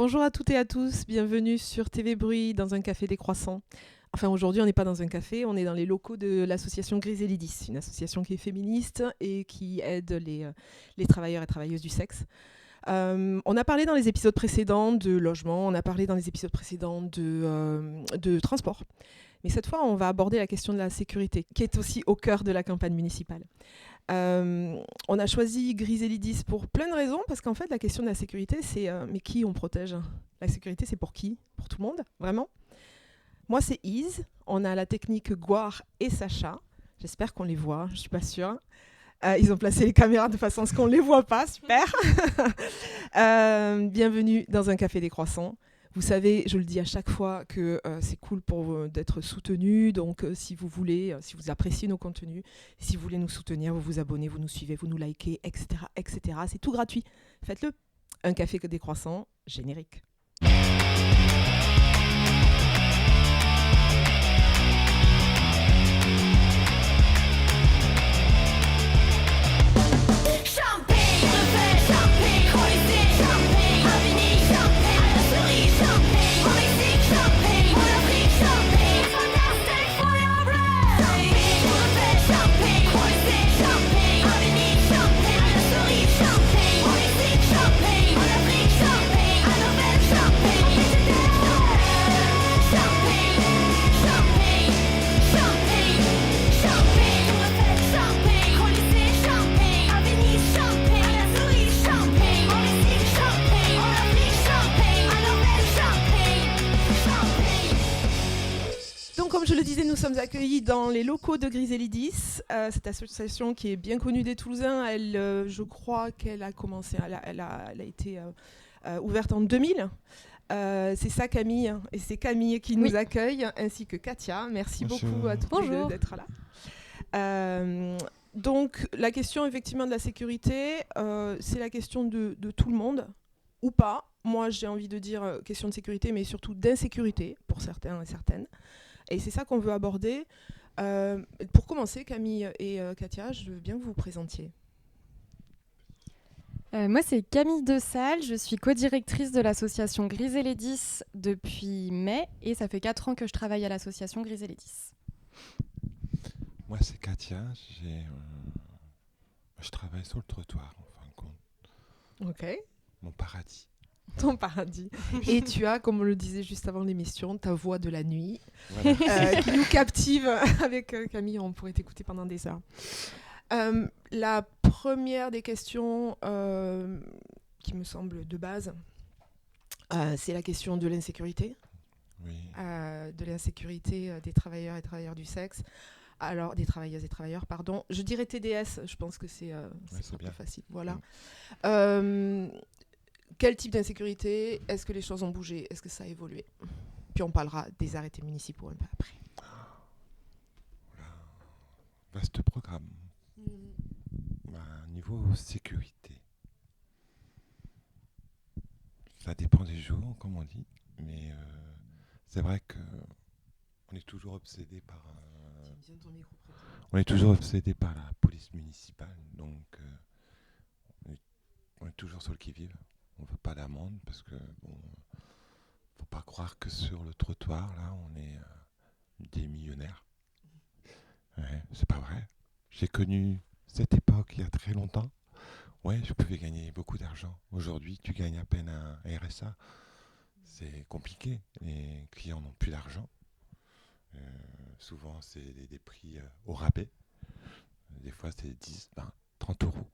Bonjour à toutes et à tous, bienvenue sur TV Bruit dans un café décroissant. Enfin aujourd'hui on n'est pas dans un café, on est dans les locaux de l'association Griselidis, une association qui est féministe et qui aide les travailleurs et travailleuses du sexe. On a parlé dans les épisodes précédents de logement, on a parlé dans les épisodes précédents de transport. Mais cette fois on va aborder la question de la sécurité, qui est aussi au cœur de la campagne municipale. On a choisi Griselidis pour plein de raisons, parce qu'en fait, la question de la sécurité, c'est mais qui on protège? La sécurité, c'est pour qui? Pour tout le monde? Vraiment? Moi, c'est Ise. On a la technique Gouard et Sacha. J'espère qu'on les voit, je suis pas sûre. Ils ont placé les caméras de façon à ce qu'on ne les voit pas, super. Bienvenue dans un café décroissant. Vous savez, je le dis à chaque fois que c'est cool pour d'être soutenu. Donc, si vous voulez, si vous appréciez nos contenus, si vous voulez nous soutenir, vous vous abonnez, vous nous suivez, vous nous likez, etc., etc. C'est tout gratuit. Faites-le. Un café décroissant, générique. Comme je le disais, nous sommes accueillis dans les locaux de Griselidis, cette association qui est bien connue des Toulousains. Je crois qu'elle a commencé, elle a été ouverte en 2000. C'est ça Camille, et c'est Camille qui nous accueille, ainsi que Katia. Merci beaucoup à toutes les deux d'être là. Donc la question effectivement de la sécurité, c'est la question de tout le monde, ou pas. Moi j'ai envie de dire question de sécurité, mais surtout d'insécurité pour certains et certaines. Et c'est ça qu'on veut aborder. Pour commencer, Camille et Katia, je veux bien que vous vous présentiez. Moi, c'est Camille Dessalle. Je suis co-directrice de l'association Griselidis depuis mai. Et ça fait 4 ans que je travaille à l'association Griselidis. Moi, c'est Katia. Je travaille sur le trottoir, en fin de compte. Ok. Mon paradis. Ton paradis. Et tu as, comme on le disait juste avant l'émission, ta voix de la nuit, Voilà. qui nous captive. Avec Camille, on pourrait t'écouter pendant des heures. La première des questions qui me semble de base, c'est la question de l'insécurité. Oui. De l'insécurité des travailleurs et travailleurs du sexe. Alors, des travailleuses et travailleurs, pardon. Je dirais TDS, je pense que c'est plus facile. Voilà. Quel type d'insécurité? Est-ce que les choses ont bougé? Est-ce que ça a évolué? Puis on parlera des arrêtés municipaux un peu après. Vaste programme. Niveau sécurité. Ça dépend des jours, comme on dit. Mais c'est vrai qu'on est toujours obsédé par... On est toujours obsédé par la police municipale. Donc on est toujours sur le qui-vive. On ne veut pas d'amende parce que faut pas croire que sur le trottoir là on est des millionnaires. Ouais, c'est pas vrai. J'ai connu cette époque il y a très longtemps. Ouais, je pouvais gagner beaucoup d'argent. Aujourd'hui, tu gagnes à peine un RSA. C'est compliqué. Les clients n'ont plus d'argent. Souvent, c'est des prix au rabais. Des fois, c'est 10, 20, 30 euros.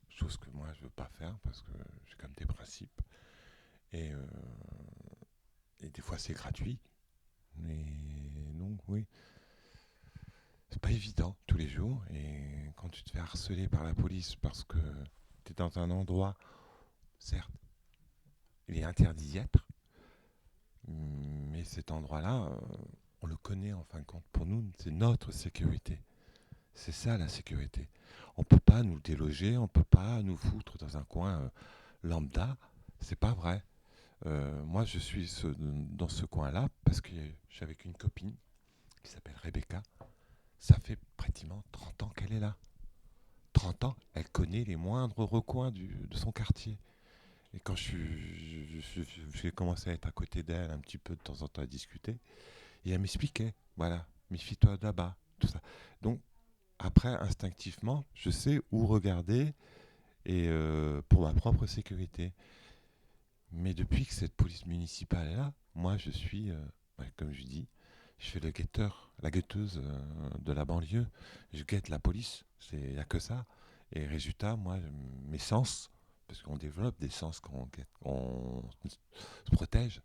Chose que moi je veux pas faire parce que j'ai quand même des principes et des fois c'est gratuit, mais donc oui, c'est pas évident tous les jours. Et quand tu te fais harceler par la police parce que tu es dans un endroit, certes il est interdit d'y être, mais cet endroit là on le connaît en fin de compte. Pour nous c'est notre sécurité. C'est ça la sécurité. On ne peut pas nous déloger, on ne peut pas nous foutre dans un coin lambda. C'est pas vrai. Moi, je suis dans ce coin-là parce que je suis avec une copine qui s'appelle Rebecca. Ça fait pratiquement 30 ans qu'elle est là. 30 ans, elle connaît les moindres recoins de son quartier. Et quand j'ai commencé à être à côté d'elle un petit peu de temps en temps à discuter, et elle m'expliquait, voilà, méfie-toi là-bas, tout ça. Donc après, instinctivement, je sais où regarder et pour ma propre sécurité. Mais depuis que cette police municipale est là, moi je suis, comme je dis, je fais le guetteur, la guetteuse de la banlieue. Je guette la police, il n'y a que ça. Et résultat, moi, mes sens, parce qu'on développe des sens quand on se protège,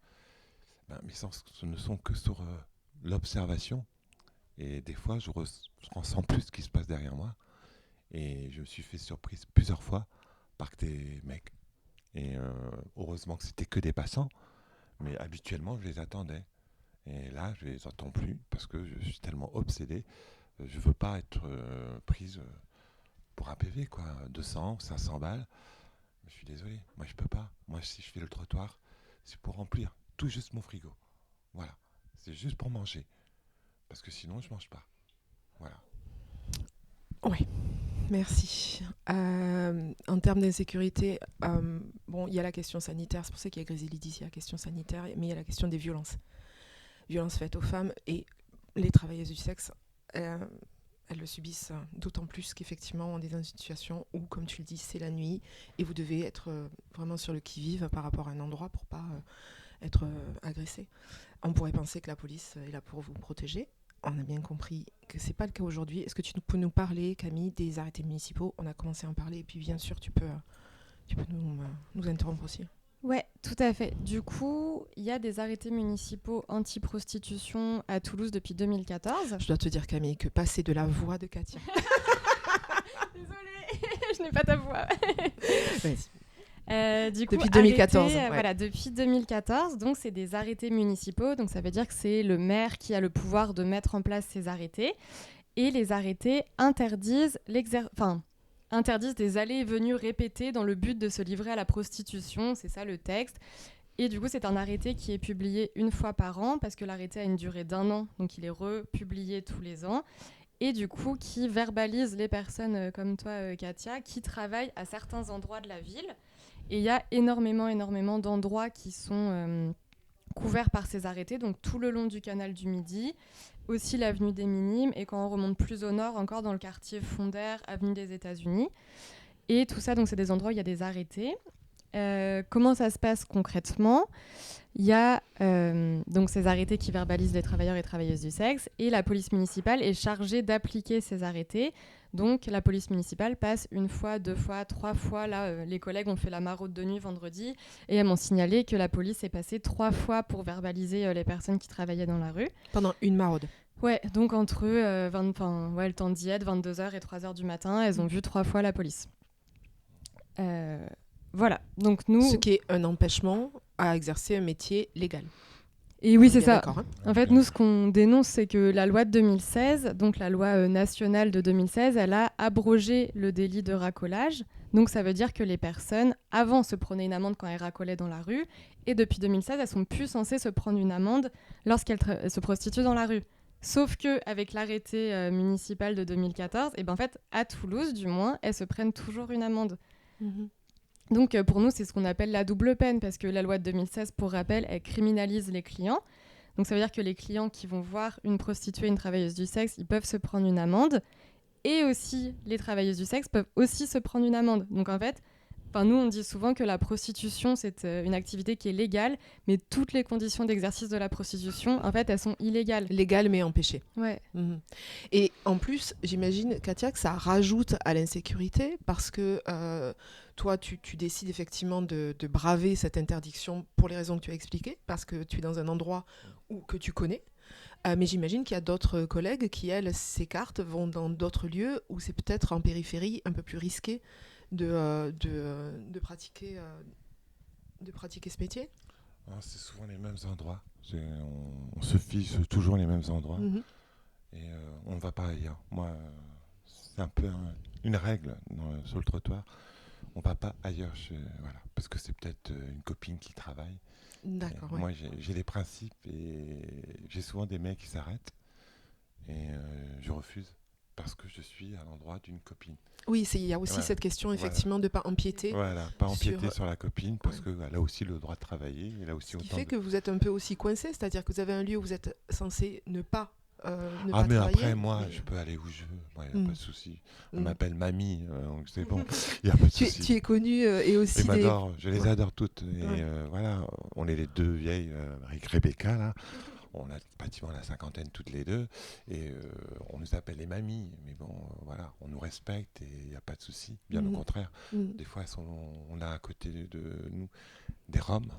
ben, mes sens ne sont que sur l'observation. Et des fois, je ressens plus ce qui se passe derrière moi. Et je me suis fait surprise plusieurs fois par des mecs. Et heureusement que c'était que des passants, mais habituellement, je les attendais. Et là, je les entends plus parce que je suis tellement obsédé. Je veux pas être prise pour un PV, quoi. 200, 500 balles. Mais je suis désolé, moi je peux pas. Moi, si je fais le trottoir, c'est pour remplir tout juste mon frigo. Voilà. C'est juste pour manger. Parce que sinon, je mange pas. Voilà. Oui, merci. En termes d'insécurité, bon, il y a la question sanitaire, c'est pour ça qu'il y a Griselidis, il y a la question sanitaire, mais il y a la question des violences. Violences faites aux femmes et les travailleuses du sexe, elles le subissent d'autant plus qu'effectivement on est dans une situation où, comme tu le dis, c'est la nuit et vous devez être vraiment sur le qui-vive par rapport à un endroit pour pas être agressé. On pourrait penser que la police est là pour vous protéger. On a bien compris que c'est pas le cas aujourd'hui. Est-ce que tu peux nous parler, Camille, des arrêtés municipaux ? On a commencé à en parler et puis bien sûr tu peux nous interrompre aussi. Ouais, tout à fait. Du coup, il y a des arrêtés municipaux anti-prostitution à Toulouse depuis 2014. Je dois te dire, Camille, que passer de la voix de Katia. Désolée, je n'ai pas ta voix. Du coup, depuis 2014. arrêté, voilà, depuis 2014, donc c'est des arrêtés municipaux, donc ça veut dire que c'est le maire qui a le pouvoir de mettre en place ces arrêtés, et les arrêtés interdisent des allées et venues répétées dans le but de se livrer à la prostitution, c'est ça le texte. Et du coup, c'est un arrêté qui est publié une fois par an, parce que l'arrêté a une durée d'1 an, donc il est republié tous les ans. Et du coup, qui verbalise les personnes comme toi, Katia, qui travaillent à certains endroits de la ville. Et il y a énormément d'endroits qui sont couverts par ces arrêtés, donc tout le long du canal du Midi, aussi l'avenue des Minimes, et quand on remonte plus au nord, encore dans le quartier Fondaire, avenue des États-Unis. Et tout ça, donc c'est des endroits où il y a des arrêtés. Comment ça se passe concrètement ? Il y a donc ces arrêtés qui verbalisent les travailleurs et travailleuses du sexe, et la police municipale est chargée d'appliquer ces arrêtés. Donc la police municipale passe 1 fois, 2 fois, 3 fois. Là, les collègues ont fait la maraude de nuit vendredi et elles m'ont signalé que la police est passée 3 fois pour verbaliser les personnes qui travaillaient dans la rue. Pendant une maraude. Ouais, donc entre le temps d'y être, 22h et 3h du matin, elles ont vu 3 fois la police. Voilà, donc nous... Ce qui est un empêchement à exercer un métier légal. Et oui, c'est ça. Hein. En fait, nous, ce qu'on dénonce, c'est que la loi de 2016, donc la loi nationale de 2016, elle a abrogé le délit de racolage. Donc ça veut dire que les personnes, avant, se prenaient une amende quand elles racolaient dans la rue, et depuis 2016, elles sont plus censées se prendre une amende lorsqu'elles se prostituent dans la rue. Sauf qu'avec l'arrêté municipal de 2014, et ben en fait, à Toulouse, du moins, elles se prennent toujours une amende. Mm-hmm. Donc pour nous, c'est ce qu'on appelle la double peine, parce que la loi de 2016, pour rappel, elle criminalise les clients. Donc ça veut dire que les clients qui vont voir une prostituée, une travailleuse du sexe, ils peuvent se prendre une amende. Et aussi, les travailleuses du sexe peuvent aussi se prendre une amende. Donc en fait, nous, on dit souvent que la prostitution, c'est une activité qui est légale, mais toutes les conditions d'exercice de la prostitution, en fait, elles sont illégales. Légales, mais empêchées. Ouais. Mmh. Et en plus, j'imagine, Katia, que ça rajoute à l'insécurité, parce que toi, tu décides effectivement de braver cette interdiction pour les raisons que tu as expliquées, parce que tu es dans un endroit que tu connais. Mais j'imagine qu'il y a d'autres collègues qui, elles, s'écartent, vont dans d'autres lieux où c'est peut-être en périphérie un peu plus risqué de pratiquer ce métier. C'est souvent les mêmes endroits. On se fiche toujours les mêmes endroits. Mm-hmm. Et on ne va pas ailleurs. Moi, c'est un peu une règle sur le trottoir. On ne va pas ailleurs, voilà, parce que c'est peut-être une copine qui travaille. D'accord. Moi, j'ai des principes et j'ai souvent des mecs qui s'arrêtent et je refuse parce que je suis à l'endroit d'une copine. Oui, il y a aussi Voilà. cette question, effectivement, de ne pas empiéter. Voilà, pas empiéter sur- sur la copine, parce qu'elle a aussi le droit de travailler, elle a aussi Ce qui autant fait de... que vous êtes un peu aussi coincé, c'est-à-dire que vous avez un lieu où vous êtes censé ne pas Ah, mais travailler. après, moi, mais- je peux aller où je veux, moi, il n'y a Mm. pas de souci. Elle Mm. m'appelle mamie, donc c'est bon, il n'y a pas de Tu souci. es connu et aussi Ils m'adorent, je les Ouais. adore toutes. Et Ouais. voilà, on est les deux vieilles, avec Rebecca, là. On a pratiquement la cinquantaine toutes les deux. Et on nous appelle les mamies. Mais bon, voilà, on nous respecte et il n'y a pas de souci. Bien au contraire. Mm. Des fois, on a à côté de nous des Roms.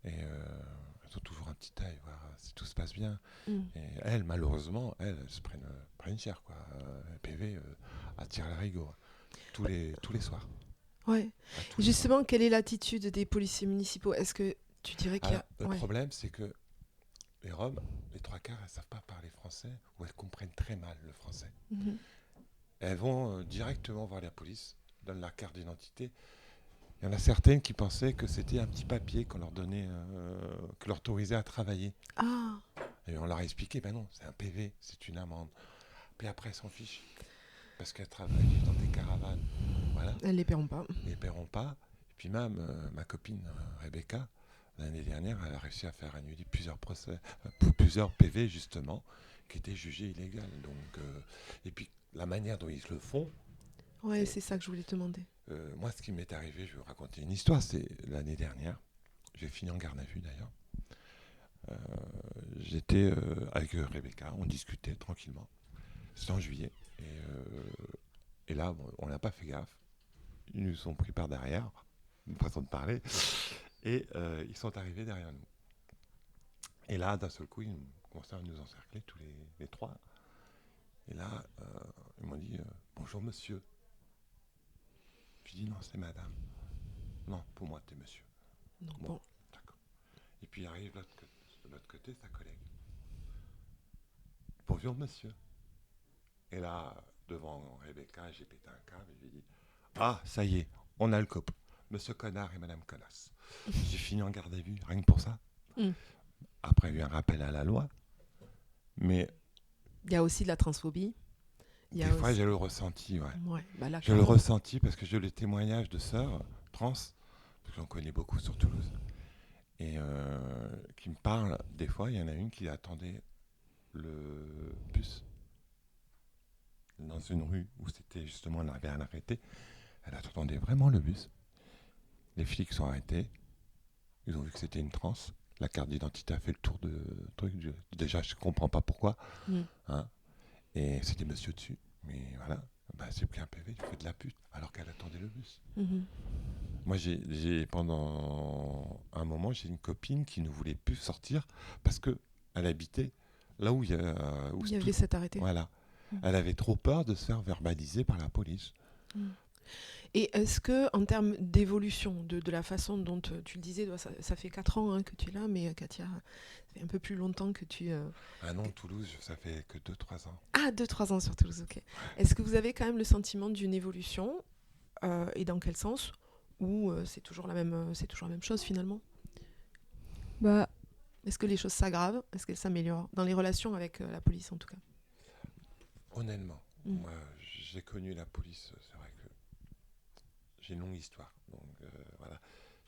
Et elles ont toujours un petit œil, voir si tout se passe bien. Mm. Et elles, malheureusement, elles se prennent cher, quoi. PV attire la rigueur tous les soirs. Ouais. À tous les Justement, quelle est l'attitude des policiers municipaux? Est-ce que tu dirais qu'il y a... Le Ouais. problème, c'est que les Roms, les trois quarts, elles ne savent pas parler français ou elles comprennent très mal le français. Mhm. Elles vont directement voir la police, donnent leur carte d'identité. Il y en a certaines qui pensaient que c'était un petit papier qu'on leur donnait, que leur autorisait à travailler. Ah, Et on leur a expliqué, ben non, c'est un PV, c'est une amende. Puis après, elles s'en fichent. Parce qu'elles travaillent dans des caravanes. Voilà. elles ne les paieront pas. Ils ne paieront pas. Et puis même, ma copine Rebecca, l'année dernière, elle a réussi à faire annuler plusieurs procès, pour plusieurs PV justement, qui étaient jugés illégaux. Donc, et puis la manière dont ils le font, Ouais, c'est ça que je voulais te demander. moi ce qui m'est arrivé, je vais vous raconter une histoire, c'est l'année dernière, j'ai fini en garde à vue d'ailleurs. J'étais avec Rebecca, on discutait tranquillement. C'était en juillet. Et là, bon, on n'a pas fait gaffe. Ils nous ont pris par derrière, une façon de parler, et ils sont arrivés derrière nous. Et là, d'un seul coup, ils commencent à nous encercler, tous les trois. Et là, ils m'ont dit bonjour monsieur. Je dis non, c'est madame. Non, pour moi, t'es monsieur. Non, Bon, bon. d'accord. Et puis arrive de l'autre côté, sa collègue. Bonjour monsieur. Et là, devant Rebecca, j'ai pété un câble et j'ai dit ah, ça y est, on a le cop. Monsieur Connard et Madame Connasse. J'ai fini en garde à vue, rien que pour ça. Mm. Après, il y a eu un rappel à la loi. Mais Il y a aussi de la transphobie. Il y des a fois, aussi... j'ai le ressenti. Ouais. Ouais, bah là, J'ai le clairement. ressenti parce que j'ai eu les témoignages de sœurs trans, parce que j'en connais beaucoup sur Toulouse, et qui me parlent. Des fois, il y en a une qui attendait le bus dans une rue où c'était justement, on avait un arrêté. Elle attendait vraiment le bus. Les flics sont arrêtés. Ils ont vu que c'était une trans. La carte d'identité a fait le tour de truc. Déjà, je comprends pas pourquoi. Mm. Hein. Et c'était monsieur dessus. Mais voilà, bah, c'est pris un PV, tu fais de la pute, alors qu'elle attendait le bus. Mhm. Moi, pendant un moment, j'ai une copine qui ne voulait plus sortir parce qu'elle habitait là où il y avait cet arrêté. Voilà. Mm. Elle avait trop peur de se faire verbaliser par la police. Mm. Et est-ce que, en termes d'évolution, de la façon dont tu le disais, ça fait 4 ans que tu es là, mais Katia, ça fait un peu plus longtemps que tu... Ah non, Toulouse, ça fait que 2-3 ans. Ah, 2-3 ans sur Toulouse, ok. Est-ce que vous avez quand même le sentiment d'une évolution et dans quel sens? Ou c'est toujours la même chose finalement? Bah, Est-ce que les choses s'aggravent? Est-ce qu'elles s'améliorent? Dans les relations avec la police en tout cas. Honnêtement, Mm. moi, j'ai connu la police, c'est vrai que j'ai une longue histoire. Donc voilà.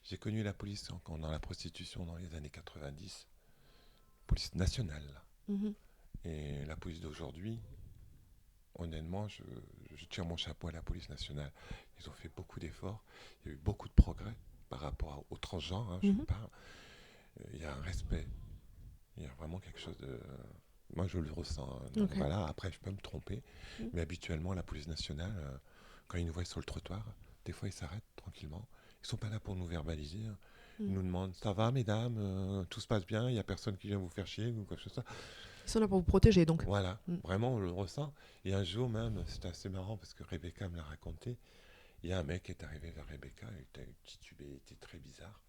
J'ai connu la police dans la prostitution dans les années 90, police nationale. Là. Mhm. Et la police d'aujourd'hui, honnêtement, je tire mon chapeau à la police nationale. Ils ont fait beaucoup d'efforts, il y a eu beaucoup de progrès par rapport aux transgenres, hein, je Mhm. parle. Il y a un respect, il y a vraiment quelque chose de... Moi, je le ressens. Donc, Ok. voilà, après, je peux me tromper. Mhm. Mais habituellement, la police nationale, quand ils nous voient sur le trottoir, des fois, ils s'arrêtent tranquillement. Ils ne sont pas là pour nous verbaliser. Hein. Ils nous demandent, ça va, mesdames, tout se passe bien, il n'y a personne qui vient vous faire chier ou quoi que ce soit. Ils sont là pour vous protéger donc. Voilà, Mm. vraiment, on le ressent. Et un jour même, c'était assez marrant parce que Rebecca me l'a raconté. Il y a un mec qui est arrivé vers Rebecca, il était titubé, il était très bizarre.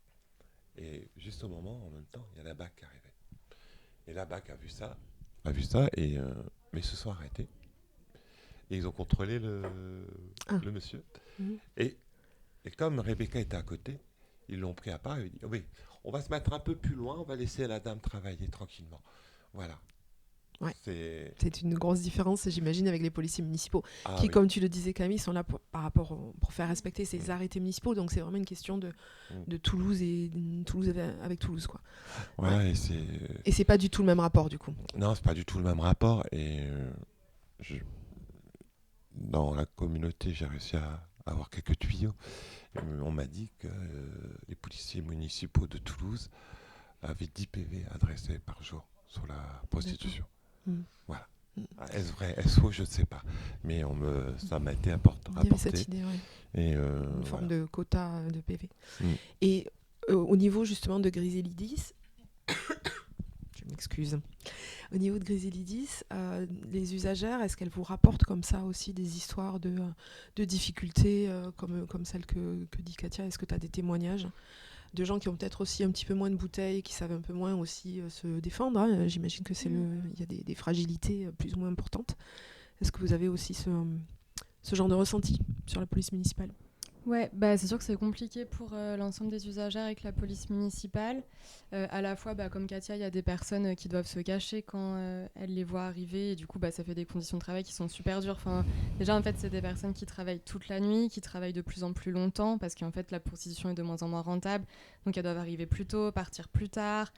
Et juste au moment, en même temps, il y a la BAC qui arrivait. Et la BAC a vu ça, et mais ils se sont arrêtés. Et ils ont contrôlé le monsieur. Mhm. Et comme Rebecca était à côté, ils l'ont pris à part et ils ont dit, oh oui, on va se mettre un peu plus loin, on va laisser la dame travailler tranquillement. Voilà. Ouais. C'est... C'est une grosse différence, j'imagine, avec les policiers municipaux, Ah qui, oui. comme tu le disais, Camille, sont là pour faire respecter ces arrêtés municipaux. Donc c'est vraiment une question de Toulouse et Toulouse avec Toulouse, quoi. Voilà, Ouais. et c'est... Et c'est pas du tout le même rapport, du coup. Non, c'est pas du tout le même rapport. Et dans la communauté, j'ai réussi à avoir quelques tuyaux. Et on m'a dit que les policiers municipaux de Toulouse avaient 10 PV adressés par jour sur la prostitution. Mm. Voilà. Mm. Est-ce vrai, est-ce faux, je ne sais pas. Mais ça m'a été Il y avait rapporté. cette idée, ouais. Et Une forme de quota de PV. Mm. Et au niveau justement de Griselidis, je m'excuse. Au niveau de Griselidis, les usagères, est-ce qu'elles vous rapportent comme ça aussi des histoires de difficultés comme celle que dit Katia? Est-ce que tu as des témoignages de gens qui ont peut-être aussi un petit peu moins de bouteilles, qui savent un peu moins aussi se défendre, hein? J'imagine que il y a des fragilités plus ou moins importantes. Est-ce que vous avez aussi ce genre de ressenti sur la police municipale? Ouais, bah, c'est sûr que c'est compliqué pour l'ensemble des usagères avec la police municipale. À la fois, comme Katia, il y a des personnes qui doivent se cacher quand elles les voient arriver. Et du coup, ça fait des conditions de travail qui sont super dures. Enfin, déjà, en fait, c'est des personnes qui travaillent toute la nuit, qui travaillent de plus en plus longtemps parce qu'en fait, la prostitution est de moins en moins rentable. Donc, elles doivent arriver plus tôt, partir plus tard.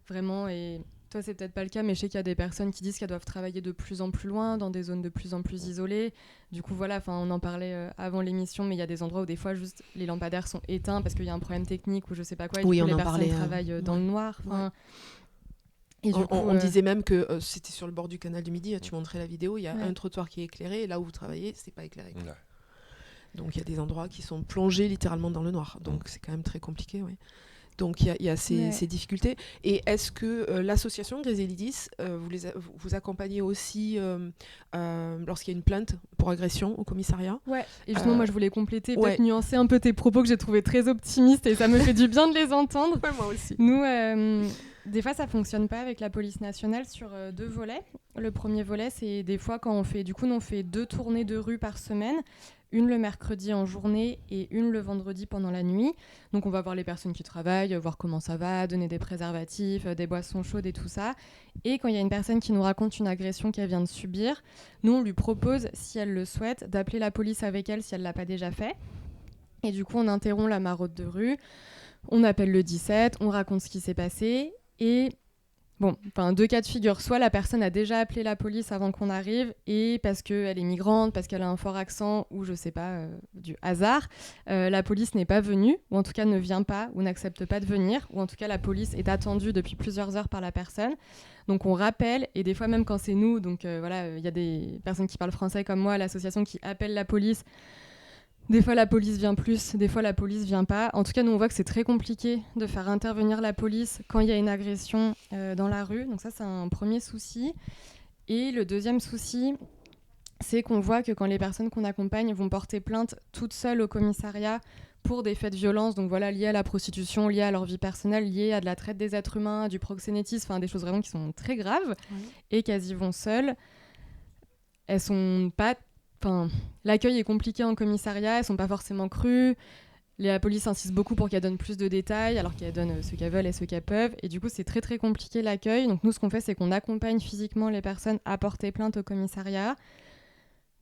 Vraiment, et toi, c'est peut-être pas le cas, mais je sais qu'il y a des personnes qui disent qu'elles doivent travailler de plus en plus loin, dans des zones de plus en plus isolées. Du coup, voilà, on en parlait avant l'émission, mais il y a des endroits où des fois, juste les lampadaires sont éteints parce qu'il y a un problème technique ou je sais pas quoi, et Oui, du coup, on les en personnes parlait, travaillent dans le noir. Ouais. Et du coup, on disait même que c'était sur le bord du canal du Midi, tu montrais la vidéo, il y a Ouais. un trottoir qui est éclairé, et là où vous travaillez, c'est pas éclairé. Ouais. Donc il y a des endroits qui sont plongés littéralement dans le noir. Donc c'est quand même très compliqué, ouais. Donc il y a ces difficultés. Et est-ce que l'association Griselidis, vous accompagnez aussi lorsqu'il y a une plainte pour agression au commissariat? Ouais, et justement, moi je voulais compléter, ouais. peut-être nuancer un peu tes propos que j'ai trouvé très optimistes et ça me fait du bien de les entendre. Ouais, moi aussi. Nous, des fois, ça fonctionne pas avec la police nationale sur 2 volets. Le premier volet, c'est des fois quand on fait, du coup, nous, on fait 2 tournées de rue par semaine. Une le mercredi en journée et une le vendredi pendant la nuit. Donc on va voir les personnes qui travaillent, voir comment ça va, donner des préservatifs, des boissons chaudes et tout ça. Et quand il y a une personne qui nous raconte une agression qu'elle vient de subir, nous on lui propose, si elle le souhaite, d'appeler la police avec elle si elle ne l'a pas déjà fait. Et du coup on interrompt la maraude de rue, on appelle le 17, on raconte ce qui s'est passé et... Bon, 2 cas de figure. Soit la personne a déjà appelé la police avant qu'on arrive et parce qu'elle est migrante, parce qu'elle a un fort accent ou je sais pas, du hasard, la police n'est pas venue ou en tout cas ne vient pas ou n'accepte pas de venir ou en tout cas la police est attendue depuis plusieurs heures par la personne. Donc on rappelle et des fois même quand c'est nous, donc voilà, il y a des personnes qui parlent français comme moi, l'association qui appelle la police. Des fois, la police vient plus, des fois, la police vient pas. En tout cas, nous, on voit que c'est très compliqué de faire intervenir la police quand il y a une agression dans la rue. Donc ça, c'est un premier souci. Et le deuxième souci, c'est qu'on voit que quand les personnes qu'on accompagne vont porter plainte toutes seules au commissariat pour des faits de violence, donc voilà, liés à la prostitution, liés à leur vie personnelle, liés à de la traite des êtres humains, du proxénétisme, des choses vraiment qui sont très graves, et qu'elles y vont seules, elles sont pas... l'accueil est compliqué en commissariat, elles sont pas forcément crues. La police insiste beaucoup pour qu'elles donnent plus de détails, alors qu'elles donnent ce qu'elles veulent et ce qu'elles peuvent. Et du coup, c'est très très compliqué l'accueil. Donc nous, ce qu'on fait, c'est qu'on accompagne physiquement les personnes à porter plainte au commissariat.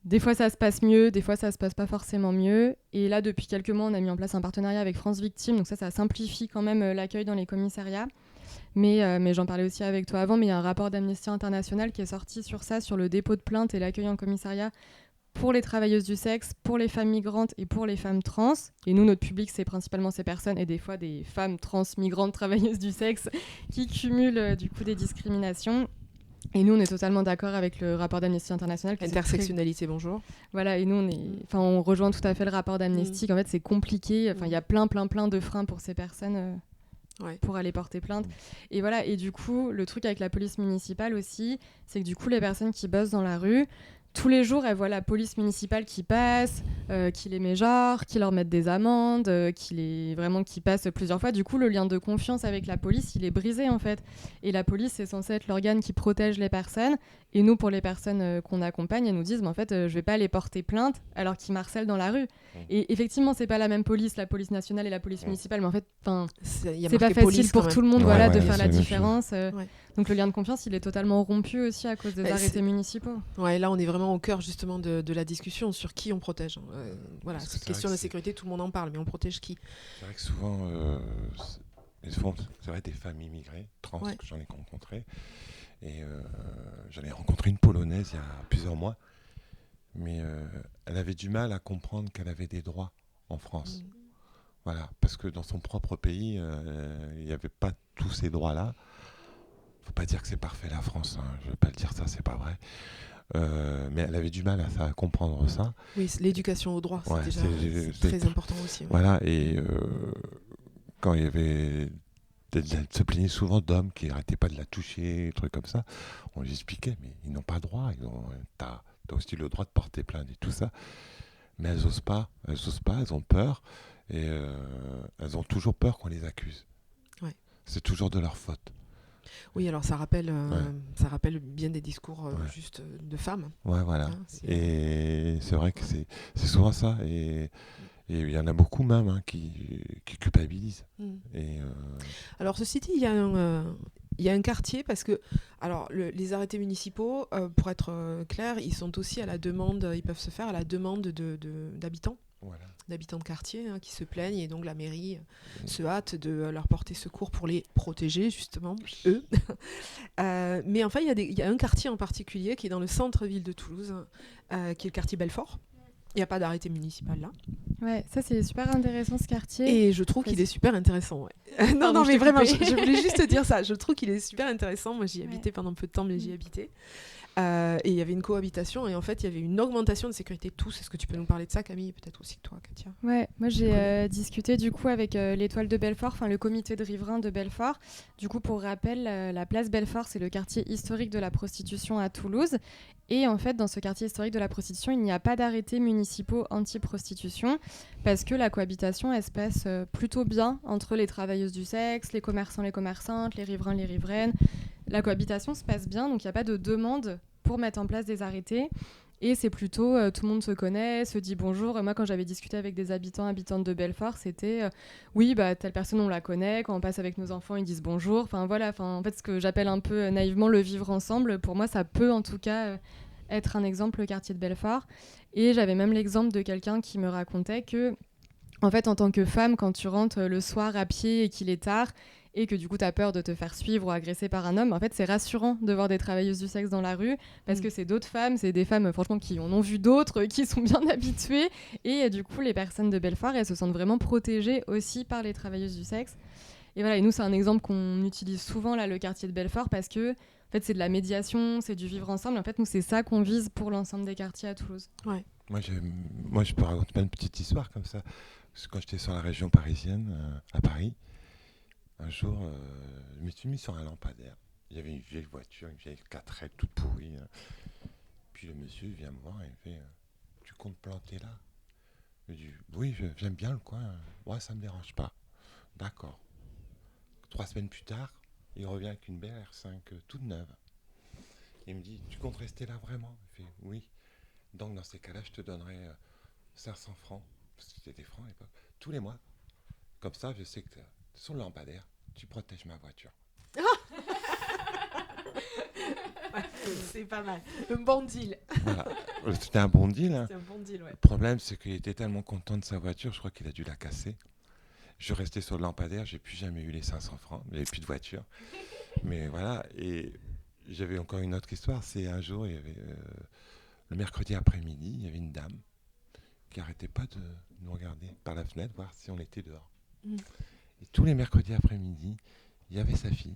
Des fois, ça se passe mieux, des fois, ça se passe pas forcément mieux. Et là, depuis quelques mois, on a mis en place un partenariat avec France Victimes. Donc ça simplifie quand même l'accueil dans les commissariats. Mais j'en parlais aussi avec toi avant, mais il y a un rapport d'Amnesty International qui est sorti sur ça, sur le dépôt de plainte et l'accueil en commissariat pour les travailleuses du sexe, pour les femmes migrantes et pour les femmes trans. Et nous, notre public, c'est principalement ces personnes et des fois des femmes trans, migrantes, travailleuses du sexe qui cumulent du coup des discriminations. Et nous, on est totalement d'accord avec le rapport d'Amnesty International. Intersectionnalité, bonjour. Voilà, et nous, on rejoint tout à fait le rapport d'Amnesty. En fait, c'est compliqué. Il y a plein de freins pour ces personnes pour aller porter plainte. Et voilà, et du coup, le truc avec la police municipale aussi, c'est que du coup, les personnes qui bossent dans la rue, tous les jours, elles voient la police municipale qui passe, qui les met genre, qui leur met des amendes, qui passe plusieurs fois. Du coup, le lien de confiance avec la police, il est brisé en fait. Et la police, c'est censé être l'organe qui protège les personnes. Et nous, pour les personnes qu'on accompagne, elles nous disent, mais en fait, je vais pas les porter plainte alors qu'ils marcellent dans la rue. Et effectivement, c'est pas la même police, la police nationale et la police municipale, mais en fait, c'est pas facile pour tout le monde, de faire la différence. Donc le lien de confiance, il est totalement rompu aussi à cause des arrêtés municipaux. Ouais, là, on est vraiment au cœur justement de la discussion sur qui on protège. Voilà, cette question de sécurité, tout le monde en parle, mais on protège qui? C'est vrai que souvent, c'est vrai des femmes immigrées, trans, que j'en ai rencontrées. Et j'en ai rencontré une Polonaise il y a plusieurs mois, mais elle avait du mal à comprendre qu'elle avait des droits en France. Voilà, parce que dans son propre pays, il n'y avait pas tous ces droits-là. Faut pas dire que c'est parfait la France, hein. Je vais pas le dire ça, c'est pas vrai. Mais elle avait du mal à comprendre ça. Oui, l'éducation au droit, c'est très important aussi. Ouais. Voilà, et quand il y avait... Elle se plaignait souvent d'hommes qui n'arrêtaient pas de la toucher, des trucs comme ça. On lui expliquait, mais ils n'ont pas droit. T'as aussi le droit de porter plainte et tout ça. Mais elles n'osent pas, elles ont peur. Et elles ont toujours peur qu'on les accuse. Ouais. C'est toujours de leur faute. Oui, alors ça rappelle bien des discours juste de femmes. Ouais, voilà. Et c'est vrai que c'est souvent ça. Et il y en a beaucoup même qui culpabilisent. Alors ceci dit, il y a un quartier parce que les arrêtés municipaux, pour être clair, ils sont aussi à la demande, ils peuvent se faire à la demande d'habitants. Voilà. D'habitants de quartier qui se plaignent et donc la mairie se hâte de leur porter secours pour les protéger justement, eux. Mais enfin, il y a un quartier en particulier qui est dans le centre-ville de Toulouse, qui est le quartier Belfort. Il n'y a pas d'arrêté municipal là. Ouais, ça c'est super intéressant ce quartier. Et je trouve qu'il est super intéressant. Ouais. non, mais vraiment, je voulais juste dire ça. Je trouve qu'il est super intéressant. Moi, j'y habitais pendant peu de temps, mais j'y habitais. Et il y avait une cohabitation et en fait il y avait une augmentation de sécurité de tous. Est-ce que tu peux nous parler de ça, Camille, et peut-être aussi toi, Katia? Ouais, moi j'ai discuté du coup avec l'Étoile de Belfort, enfin le comité de riverains de Belfort. Du coup, pour rappel, la place Belfort, c'est le quartier historique de la prostitution à Toulouse. Et en fait, dans ce quartier historique de la prostitution, il n'y a pas d'arrêtés municipaux anti-prostitution parce que la cohabitation, elle se passe plutôt bien entre les travailleuses du sexe, les commerçants, les commerçantes, les riverains, les riveraines. La cohabitation se passe bien, donc il n'y a pas de demande pour mettre en place des arrêtés. Et c'est plutôt, tout le monde se connaît, se dit bonjour. Et moi, quand j'avais discuté avec des habitantes de Belfort, c'était oui, telle personne, on la connaît. Quand on passe avec nos enfants, ils disent bonjour. Enfin, voilà. En fait, ce que j'appelle un peu naïvement le vivre ensemble, pour moi, ça peut en tout cas être un exemple, le quartier de Belfort. Et j'avais même l'exemple de quelqu'un qui me racontait que, en fait, en tant que femme, quand tu rentres le soir à pied et qu'il est tard, et que du coup tu as peur de te faire suivre ou agresser par un homme, en fait c'est rassurant de voir des travailleuses du sexe dans la rue parce que c'est d'autres femmes, c'est des femmes franchement qui en ont vu d'autres, qui sont bien habituées et du coup les personnes de Belfort elles se sentent vraiment protégées aussi par les travailleuses du sexe. Et voilà, et nous c'est un exemple qu'on utilise souvent là, le quartier de Belfort, parce que en fait c'est de la médiation, c'est du vivre ensemble. En fait nous c'est ça qu'on vise pour l'ensemble des quartiers à Toulouse. Ouais. Moi je peux raconter une petite histoire comme ça. Parce que quand j'étais sur la région parisienne, à Paris, un jour, je me suis mis sur un lampadaire. Il y avait une vieille voiture, une vieille 4L toute pourrie. Puis le monsieur vient me voir et il fait tu comptes planter là? Je dis oui, j'aime bien le coin. Ouais, ça me dérange pas. D'accord. 3 semaines plus tard, il revient avec une belle R5 toute neuve. Il me dit tu comptes rester là vraiment? Il fait oui. Donc dans ces cas-là, je te donnerai 500 francs, parce que c'était des francs à l'époque, tous les mois. Comme ça, je sais que sur le lampadaire, tu protèges ma voiture. Ouais, c'est pas mal. Un bon deal. Voilà. C'était un bon deal. Hein. C'est un bon deal, ouais. Le problème, c'est qu'il était tellement content de sa voiture, je crois qu'il a dû la casser. Je suis resté sur le lampadaire, j'ai plus jamais eu les 500 francs. Il n'y avait plus de voiture. Mais voilà. Et j'avais encore une autre histoire. C'est un jour, il y avait, le mercredi après-midi, il y avait une dame qui n'arrêtait pas de nous regarder par la fenêtre, voir si on était dehors. Et tous les mercredis après-midi, il y avait sa fille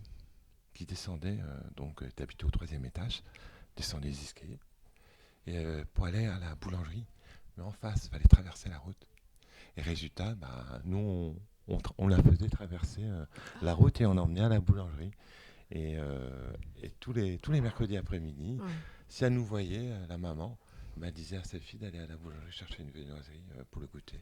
qui descendait, donc elle habitait au 3e étage, descendait les escaliers, et pour aller à la boulangerie. Mais en face, il fallait traverser la route. Et résultat, nous, on la faisait traverser la route et on l'emmenait à la boulangerie. Et tous les mercredis après-midi, Si elle nous voyait, la maman, elle disait à sa fille d'aller à la boulangerie chercher une viennoiserie pour le goûter.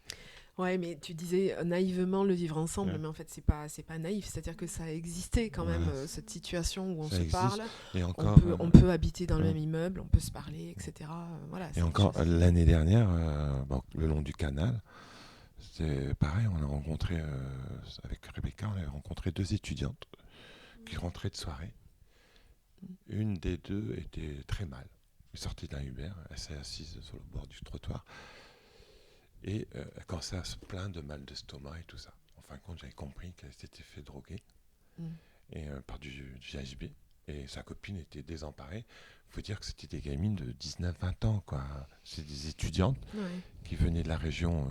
Ouais, mais tu disais naïvement le vivre ensemble, Ouais. mais en fait, c'est pas naïf. C'est-à-dire que ça a existé quand même, cette situation où on Ça se existe. parle. Et On encore, peut habiter dans le ouais. même immeuble, on peut se parler, etc. Voilà, Et c'est encore des choses- l'année dernière, le long du canal, c'est pareil, on a rencontré, avec Rebecca, on avait rencontré 2 étudiantes qui rentraient de soirée. Une des 2 était très mal. Elle sortait d'un Uber, elle s'est assise sur le bord du trottoir et elle commençait à se plaindre de mal d'estomac et tout ça. En fin de compte, j'avais compris qu'elle s'était fait droguer et, par du GHB. Et sa copine était désemparée. Il faut dire que c'était des gamines de 19-20 ans, quoi. C'est des étudiantes qui venaient de la région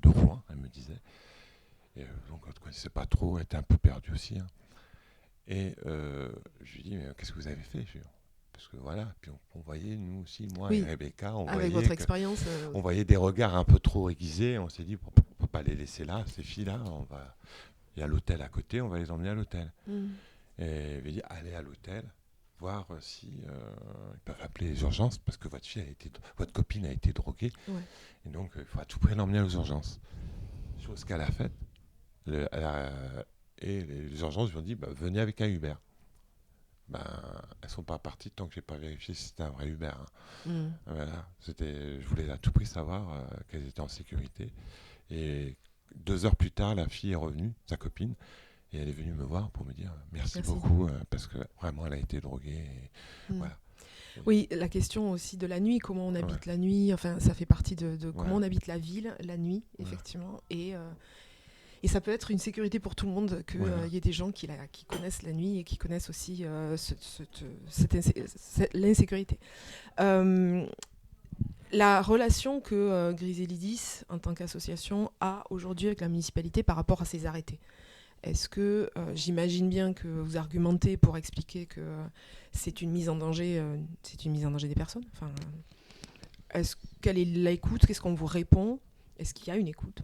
de Rouen, elle me disait. Et donc, elle ne connaissait pas trop, elle était un peu perdue aussi. Hein. Et je lui dis, mais qu'est-ce que vous avez fait ? Parce que voilà, puis on voyait, nous aussi, moi et Rebecca, avec votre expérience. on voyait des regards un peu trop aiguisés. On s'est dit, on ne peut pas les laisser là, ces filles-là. Il y a l'hôtel à côté, on va les emmener à l'hôtel. Et elle m'a dit, allez à l'hôtel, voir si ils peuvent appeler les urgences, parce que votre copine a été droguée. Ouais. Et donc, il faut à tout prix l'emmener aux urgences. Chose qu'elle a faite. Et les urgences lui ont dit, venez avec un Uber. Elles ne sont pas parties tant que je n'ai pas vérifié si c'était un vrai Uber. Hein. Voilà. Je voulais à tout prix savoir qu'elles étaient en sécurité. Et 2 heures plus tard, la fille est revenue, sa copine, et elle est venue me voir pour me dire merci. Beaucoup, parce que vraiment, elle a été droguée. Et voilà. Oui, la question aussi de la nuit, comment on habite la nuit, enfin, ça fait partie de comment on habite la ville, la nuit, effectivement. Et ça peut être une sécurité pour tout le monde qu'il y ait des gens qui connaissent la nuit et qui connaissent aussi l'insécurité. La relation que Griselidis, en tant qu'association, a aujourd'hui avec la municipalité par rapport à ces arrêtés. Est-ce que, j'imagine bien que vous argumentez pour expliquer que c'est une mise en danger des personnes. Enfin, quelle est l'écoute ? Qu'est-ce qu'on vous répond ? Est-ce qu'il y a une écoute ?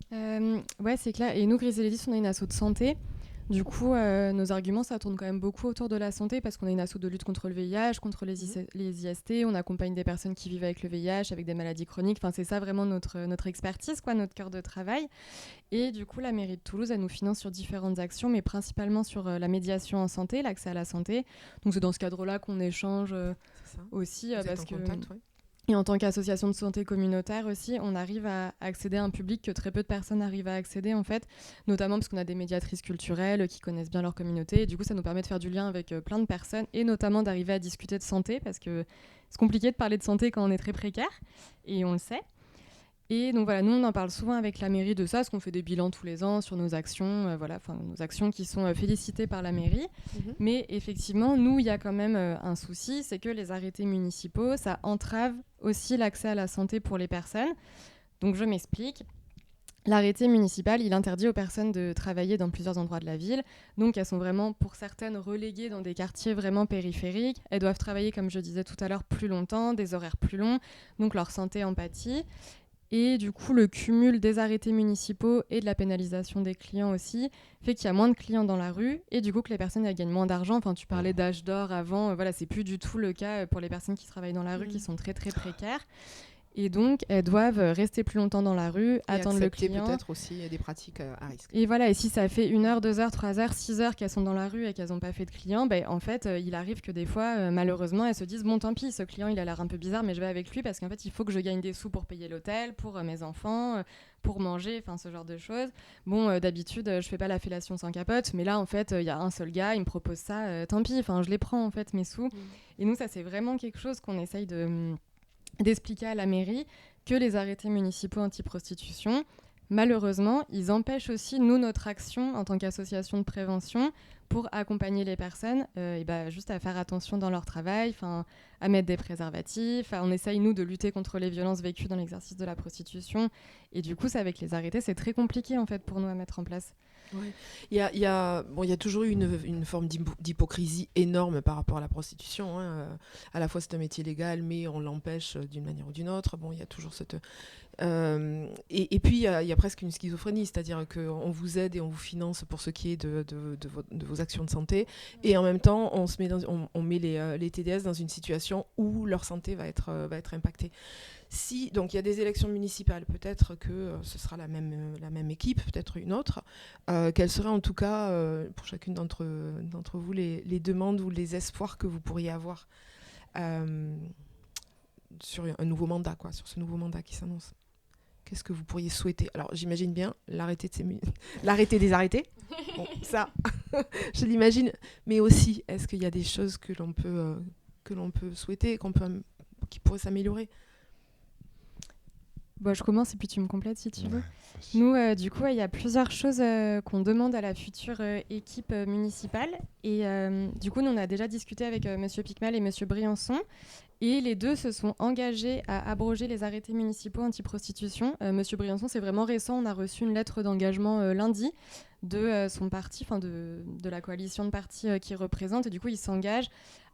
Ouais, c'est clair. Et nous, Griselidis, on a une asso de santé. Du coup, nos arguments, ça tourne quand même beaucoup autour de la santé parce qu'on a une asso de lutte contre le VIH, contre les IST. On accompagne des personnes qui vivent avec le VIH, avec des maladies chroniques. Enfin, c'est ça vraiment notre expertise, quoi, notre cœur de travail. Et du coup, la mairie de Toulouse, elle nous finance sur différentes actions, mais principalement sur la médiation en santé, l'accès à la santé. Donc, c'est dans ce cadre-là qu'on échange aussi. Parce que... contact, Et en tant qu'association de santé communautaire aussi, on arrive à accéder à un public que très peu de personnes arrivent à accéder en fait, notamment parce qu'on a des médiatrices culturelles qui connaissent bien leur communauté. Et du coup, ça nous permet de faire du lien avec plein de personnes et notamment d'arriver à discuter de santé parce que c'est compliqué de parler de santé quand on est très précaire et on le sait. Et donc voilà, nous on en parle souvent avec la mairie de ça, parce qu'on fait des bilans tous les ans sur nos actions, nos actions qui sont félicitées par la mairie. Mais effectivement, nous, il y a quand même un souci, c'est que les arrêtés municipaux, ça entrave aussi l'accès à la santé pour les personnes. Donc je m'explique. L'arrêté municipal, il interdit aux personnes de travailler dans plusieurs endroits de la ville. Donc elles sont vraiment, pour certaines, reléguées dans des quartiers vraiment périphériques. Elles doivent travailler, comme je disais tout à l'heure, plus longtemps, des horaires plus longs. Donc leur santé en pâtit. Et du coup, le cumul des arrêtés municipaux et de la pénalisation des clients aussi fait qu'il y a moins de clients dans la rue et du coup que les personnes elles gagnent moins d'argent. Enfin, tu parlais d'âge d'or avant, voilà, c'est plus du tout le cas pour les personnes qui travaillent dans la rue qui sont très très précaires. Et donc, elles doivent rester plus longtemps dans la rue, attendre le client. Peut-être aussi des pratiques à risque. Et voilà, et si ça fait 1 heure, 2 heures, 3 heures, 6 heures qu'elles sont dans la rue et qu'elles n'ont pas fait de client, en fait, il arrive que des fois, malheureusement, elles se disent « Bon, tant pis, ce client, il a l'air un peu bizarre, mais je vais avec lui parce qu'en fait, il faut que je gagne des sous pour payer l'hôtel, pour mes enfants, pour manger, enfin, ce genre de choses. Bon, d'habitude, je fais pas la fellation sans capote, mais là, en fait, il y a un seul gars, il me propose ça, tant pis, enfin, je les prends, en fait, mes sous. » Et nous, ça, c'est vraiment quelque chose qu'on essaye d'expliquer à la mairie, que les arrêtés municipaux anti-prostitution, malheureusement, ils empêchent aussi, nous, notre action en tant qu'association de prévention pour accompagner les personnes juste à faire attention dans leur travail, à mettre des préservatifs. On essaye, nous, de lutter contre les violences vécues dans l'exercice de la prostitution. Et du coup, avec les arrêtés, c'est très compliqué, en fait, pour nous à mettre en place. Ouais. Il y a toujours eu une forme d'hypocrisie énorme par rapport à la prostitution. À la fois, c'est un métier légal, mais on l'empêche d'une manière ou d'une autre. Bon, il y a toujours cette... et puis, il y a presque une schizophrénie, c'est-à-dire qu'on vous aide et on vous finance pour ce qui est de vos actions de santé. Et en même temps, on met les TDS dans une situation où leur santé va être impactée. Si donc il y a des élections municipales, peut-être que ce sera la même équipe, peut-être une autre. Quelles seraient en tout cas pour chacune d'entre vous les demandes ou les espoirs que vous pourriez avoir sur un nouveau mandat, quoi, sur ce nouveau mandat qui s'annonce? Qu'est-ce que vous pourriez souhaiter? Alors j'imagine bien l'arrêté des arrêtés. Bon, ça, je l'imagine. Mais aussi, est-ce qu'il y a des choses que l'on peut souhaiter, qui pourraient s'améliorer? Bon, je commence et puis tu me complètes si tu veux. Ouais, Nous, du coup, il y a plusieurs choses qu'on demande à la future équipe municipale. Et du coup, nous, on a déjà discuté avec Monsieur Picmal et Monsieur Briançon. Et les deux se sont engagés à abroger les arrêtés municipaux anti-prostitution. Monsieur Briançon, c'est vraiment récent. On a reçu une lettre d'engagement lundi de son parti, de la coalition de partis qu'il représente. Et du coup, il s'engage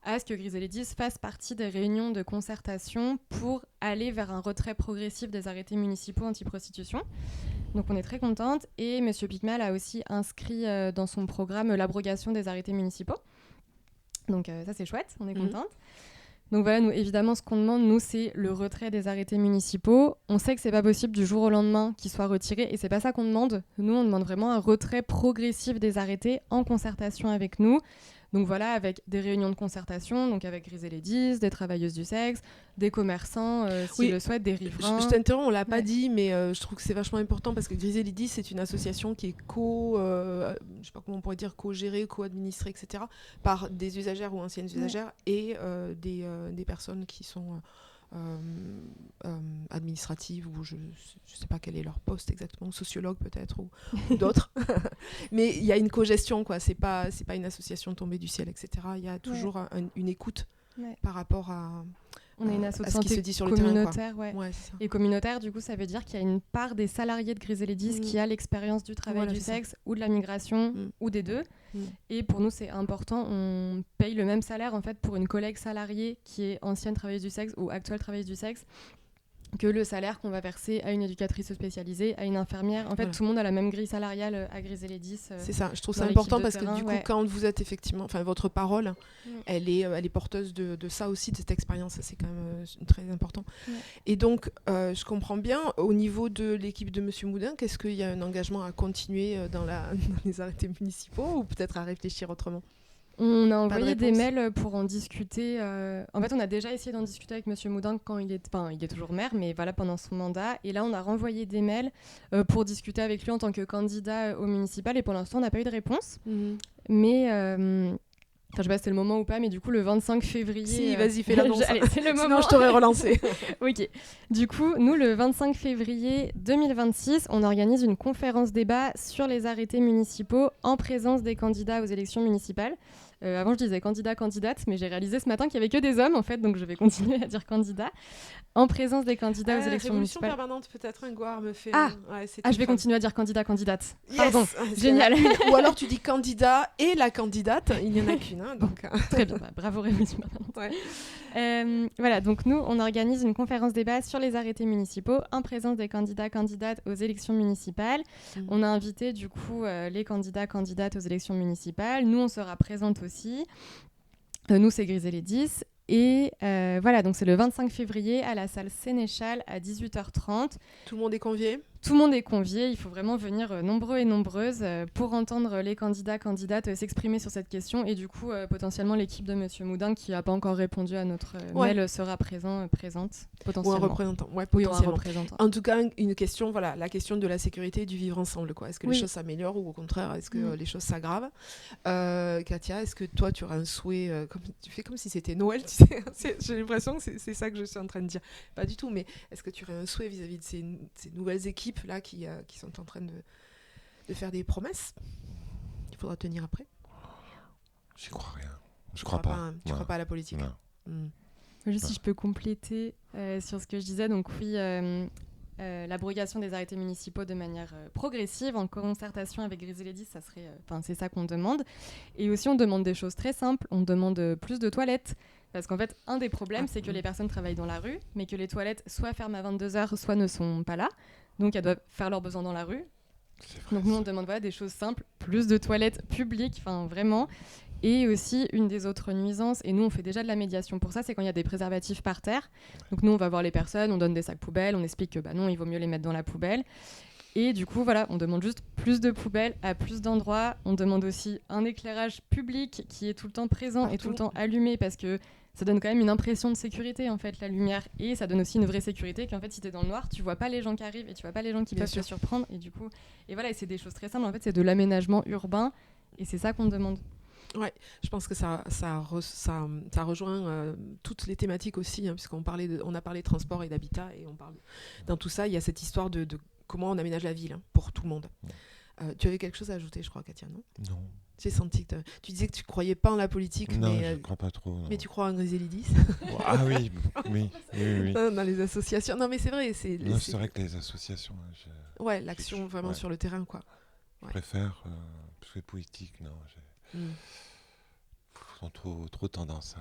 à ce que Griselidis fasse partie des réunions de concertation pour aller vers un retrait progressif des arrêtés municipaux anti-prostitution. Donc on est très contente. Et M. Picmal a aussi inscrit dans son programme l'abrogation des arrêtés municipaux. Donc ça c'est chouette, on est contente. Donc voilà, nous évidemment ce qu'on demande, nous, c'est le retrait des arrêtés municipaux. On sait que c'est pas possible du jour au lendemain qu'ils soient retirés et c'est pas ça qu'on demande. Nous, on demande vraiment un retrait progressif des arrêtés en concertation avec nous. Donc voilà, avec des réunions de concertation, donc avec Griselidis, des travailleuses du sexe, des commerçants, s'ils le souhaitent, des riverains. Je t'interromps, on l'a pas dit, mais je trouve que c'est vachement important parce que Griselidis, c'est une association qui est je sais pas comment on pourrait dire, co-gérée, co-administrée, etc., par des usagères ou anciennes usagères et des personnes qui sont administratives ou je sais pas quel est leur poste exactement, sociologue peut-être ou d'autres. Mais il y a une co-gestion, quoi. C'est pas une association tombée du ciel, etc. Il y a toujours une écoute par rapport à on est une association qui se dit sur communautaire, le terrain, et communautaire, du coup, ça veut dire qu'il y a une part des salariés de Griselidis qui a l'expérience du travail du sexe ou de la migration ou des deux. Et pour nous, c'est important. On paye le même salaire en fait pour une collègue salariée qui est ancienne travailleuse du sexe ou actuelle travailleuse du sexe que le salaire qu'on va verser à une éducatrice spécialisée, à une infirmière. En fait, tout le monde a la même grille salariale à Griselidis. C'est ça, je trouve ça important parce que du coup, quand vous êtes effectivement... Enfin, votre parole, elle est porteuse de ça aussi, de cette expérience. C'est quand même très important. Et donc, je comprends bien, au niveau de l'équipe de Monsieur Moudin, qu'est-ce qu'il y a un engagement à continuer dans les arrêtés municipaux ou peut-être à réfléchir autrement? On a envoyé des mails pour en discuter. En fait, on a déjà essayé d'en discuter avec Monsieur Moudin quand il est toujours maire, mais voilà, pendant son mandat. Et là, on a renvoyé des mails pour discuter avec lui en tant que candidat au municipal. Et pour l'instant, on n'a pas eu de réponse. Mais... je sais pas si c'est le moment ou pas, mais du coup, le 25 février... Si, vas-y, fais l'annonce. Allez, c'est le moment. Sinon, je t'aurais relancé. Ok. Du coup, nous, le 25 février 2026, on organise une conférence débat sur les arrêtés municipaux en présence des candidats aux élections municipales. Avant, je disais candidat-candidate, mais j'ai réalisé ce matin qu'il n'y avait que des hommes, en fait, donc je vais continuer à dire candidat. En présence des candidats aux élections municipales. Révolution permanente, peut-être, un Gouard me fait... je vais continuer à dire candidat-candidate. Yes. Pardon, génial. Ou alors tu dis candidat et la candidate, il n'y en a qu'une. Donc... Très bien, bravo Révolution permanente. Voilà, donc nous, on organise une conférence débat sur les arrêtés municipaux en présence des candidats-candidates aux élections municipales. On a invité, du coup, les candidats-candidates aux élections municipales. Nous, on sera présente aussi. Nous, c'est Griselidis. Et voilà, donc c'est le 25 février à la salle Sénéchal à 18h30. Tout le monde est convié ? Tout le monde est convié, il faut vraiment venir nombreux et nombreuses pour entendre les candidats-candidates s'exprimer sur cette question. Et du coup, potentiellement, l'équipe de Monsieur Moudin, qui n'a pas encore répondu à notre mail, sera présente, potentiellement. Ou un représentant, potentiellement. Oui, un représentant. En tout cas, une question, voilà, la question de la sécurité et du vivre ensemble, quoi. Est-ce que les choses s'améliorent ou au contraire, est-ce que les choses s'aggravent ? Katia, est-ce que toi, tu aurais un souhait, tu fais comme si c'était Noël, tu sais j'ai l'impression que c'est ça que je suis en train de dire. Pas du tout, mais est-ce que tu aurais un souhait vis-à-vis de ces nouvelles équipes là qui sont en train de faire des promesses qu'il faudra tenir après? J'y crois rien. Je crois pas. Tu crois pas à la politique? Juste si je peux compléter sur ce que je disais, donc oui, l'abrogation des arrêtés municipaux de manière progressive, en concertation avec Griselidis, c'est ça qu'on demande. Et aussi, on demande des choses très simples. On demande plus de toilettes. Parce qu'en fait, un des problèmes, c'est que les personnes travaillent dans la rue, mais que les toilettes soit ferment à 22h, soit ne sont pas là. Donc, elles doivent faire leurs besoins dans la rue. Donc, nous, on demande des choses simples, plus de toilettes publiques, vraiment. Et aussi, une des autres nuisances, et nous, on fait déjà de la médiation pour ça, c'est quand il y a des préservatifs par terre. Donc, nous, on va voir les personnes, on donne des sacs poubelles, on explique que non, il vaut mieux les mettre dans la poubelle. Et du coup, on demande juste plus de poubelles à plus d'endroits. On demande aussi un éclairage public qui est tout le temps présent et tout le temps allumé, parce que ça donne quand même une impression de sécurité, en fait, la lumière. Et ça donne aussi une vraie sécurité qu'en fait, si t'es dans le noir, tu vois pas les gens qui arrivent et tu vois pas les gens qui peuvent te surprendre. Et du coup, et c'est des choses très simples. En fait, c'est de l'aménagement urbain et c'est ça qu'on demande. Ouais, je pense que ça rejoint toutes les thématiques aussi, puisqu'on a parlé de transport et d'habitat, et on parle dans tout ça, il y a cette histoire de comment on aménage la ville pour tout le monde. Tu avais quelque chose à ajouter, je crois, Katia, non ? Non. J'ai senti que tu disais que tu croyais pas en la politique, non, mais je ne crois pas trop. Non. Mais tu crois en Griselidis ? Ah oui. Dans les associations. Non, mais c'est vrai. C'est vrai que les associations. Ouais, l'action vraiment sur le terrain, quoi. Je préfère, parce que politique, non. Ils ont trop tendance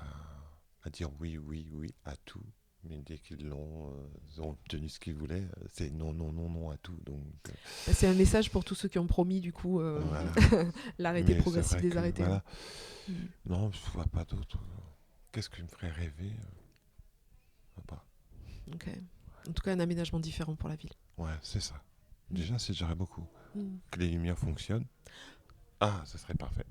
à dire oui à tout. Mais dès qu'ils ont obtenu ce qu'ils voulaient, c'est non à tout. Donc, c'est un message pour tous ceux qui ont promis, du coup, l'arrêté progressif des arrêtés. Voilà. Non, je ne vois pas d'autre. Qu'est-ce qui me ferait rêver ? Je ne vois pas. Ok. En tout cas, un aménagement différent pour la ville. Ouais, c'est ça. Déjà, c'est déjà beaucoup. Que les lumières fonctionnent. Ah, ça serait parfait.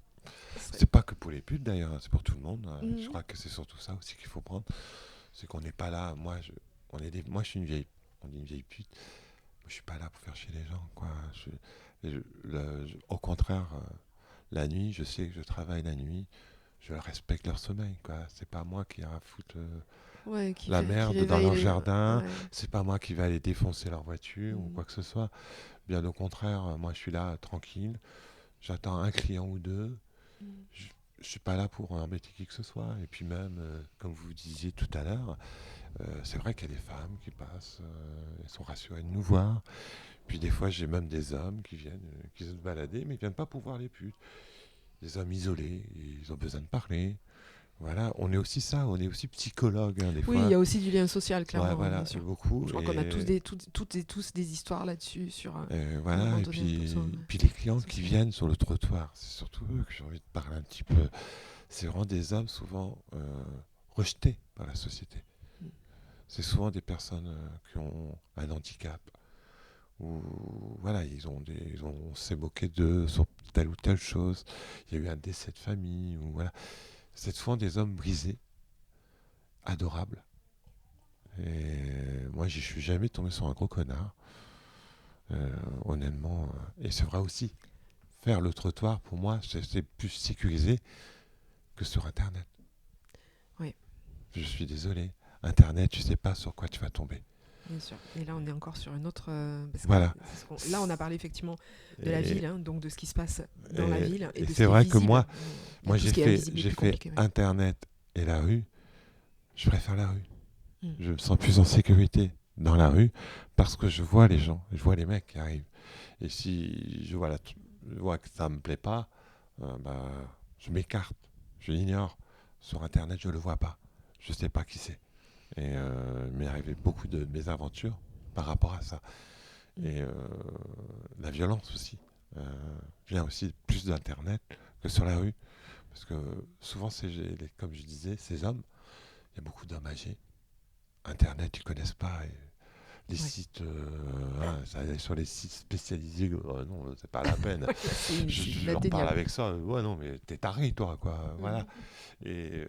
C'est pas que pour les putes d'ailleurs, c'est pour tout le monde. Je crois que c'est surtout ça aussi qu'il faut prendre. C'est qu'on n'est pas là. Moi, je suis une vieille. On dit une vieille pute. Moi, je suis pas là pour faire chier les gens, quoi. Au contraire, la nuit, je sais que je travaille la nuit. Je respecte leur sommeil, quoi. C'est pas moi qui ira foutre la merde dans leur jardin. Ouais. C'est pas moi qui va aller défoncer leur voiture ou quoi que ce soit. Bien au contraire, moi, je suis là tranquille. J'attends un client ou deux. Je suis pas là pour embêter qui que ce soit. Et puis même, comme vous disiez tout à l'heure, c'est vrai qu'il y a des femmes qui passent, elles sont rassurées de nous voir. Puis des fois, j'ai même des hommes qui viennent, qui se balader, mais ils viennent pas pour voir les putes. Des hommes isolés, ils ont besoin de parler. Voilà, on est aussi psychologue des fois. Oui, il y a aussi du lien social, clairement. Ouais, voilà, bien beaucoup. Je crois qu'on a tous des histoires là-dessus. Voilà, et puis les clients qui viennent sur le trottoir, c'est surtout eux que j'ai envie de parler un petit peu. C'est vraiment des hommes souvent rejetés par la société. C'est souvent des personnes qui ont un handicap. Ou voilà, on s'est moqué d'eux sur telle ou telle chose. Il y a eu un décès de famille. Ou voilà. C'est souvent des hommes brisés, adorables. Et moi, je suis jamais tombé sur un gros connard, honnêtement. Et c'est vrai aussi, faire le trottoir, pour moi, c'est plus sécurisé que sur Internet. Oui. Je suis désolé. Internet, tu sais pas sur quoi tu vas tomber. Bien sûr. Et là, on est encore sur une autre... voilà. Là, on a parlé effectivement de la ville, donc de ce qui se passe dans la ville. Et c'est vrai que moi j'ai fait Internet et la rue. Je préfère la rue. Je me sens plus en sécurité dans la rue parce que je vois les gens, je vois les mecs qui arrivent. Et si je vois que ça me plaît pas, je m'écarte, je l'ignore. Sur Internet, je le vois pas. Je sais pas qui c'est. Et il m'est arrivé beaucoup de mésaventures par rapport à ça. Et la violence aussi vient aussi plus d'Internet que sur la rue. Parce que souvent, comme je disais, ces hommes, il y a beaucoup d'hommes âgés. Internet, ils ne connaissent pas. Et les sites, sur les sites spécialisés, non, c'est pas la peine. je leur parle avec ça. Ouais, non, mais t'es taré, toi, quoi. Voilà. Et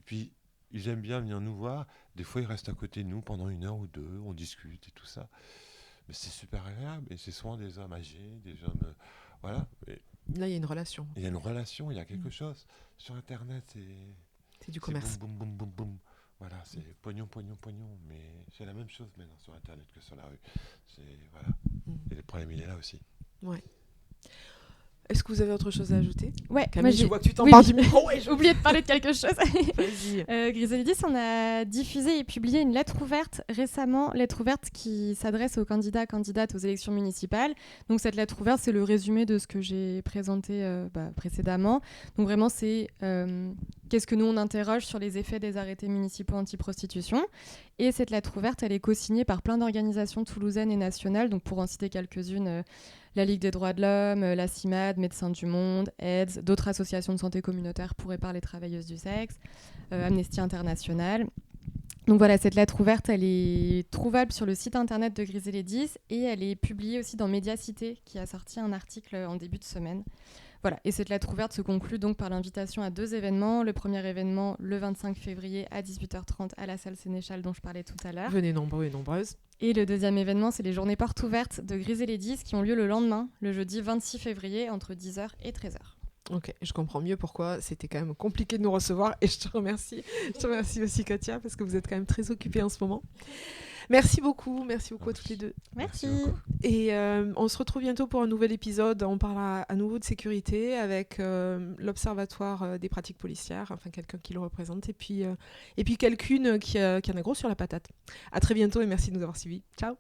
puis, ils aiment bien venir nous voir. Des fois, ils restent à côté de nous pendant 1 heure ou 2. On discute et tout ça. Mais c'est super agréable. Et c'est souvent des hommes âgés, des hommes... voilà. Et là, il y a une relation. Il y a une relation, il y a quelque chose. Sur Internet, c'est du commerce. Boum, boum, boum, boum. Voilà, c'est pognon. Mais c'est la même chose maintenant sur Internet que sur la rue. Voilà. Et le problème, il est là aussi. Ouais. Est-ce que vous avez autre chose à ajouter? Ouais, Camille, moi, je vois que tu oui, t'embarques oui. du micro. J'ai oublié de parler de quelque chose. Vas-y. Griselidis, on a diffusé et publié une lettre ouverte récemment, lettre ouverte qui s'adresse aux candidats, candidates aux élections municipales. Donc cette lettre ouverte, c'est le résumé de ce que j'ai présenté précédemment. Donc vraiment, c'est qu'est-ce que nous on interroge sur les effets des arrêtés municipaux anti-prostitution. Et cette lettre ouverte, elle est co-signée par plein d'organisations toulousaines et nationales. Donc pour en citer quelques-unes, la Ligue des droits de l'homme, la CIMAD, Médecins du Monde, AIDS, d'autres associations de santé communautaire pour réparer les travailleuses du sexe, Amnesty International. Donc voilà, cette lettre ouverte, elle est trouvable sur le site internet de Griselidis et elle est publiée aussi dans Médiacité, qui a sorti un article en début de semaine. Voilà, et cette lettre ouverte se conclut donc par l'invitation à 2 événements. Le premier événement, le 25 février à 18h30 à la salle Sénéchal dont je parlais tout à l'heure. Venez nombreux et nombreuses. Et le deuxième événement, c'est les journées portes ouvertes de Griselidis qui ont lieu le lendemain, le jeudi 26 février, entre 10h et 13h. Ok, je comprends mieux pourquoi c'était quand même compliqué de nous recevoir et je te remercie. Je te remercie aussi Katia parce que vous êtes quand même très occupée en ce moment. Merci beaucoup à toutes les deux. Merci. Et on se retrouve bientôt pour un nouvel épisode. On parlera à nouveau de sécurité avec l'Observatoire des pratiques policières, enfin quelqu'un qui le représente, et puis quelqu'une qui en a gros sur la patate. À très bientôt et merci de nous avoir suivis. Ciao.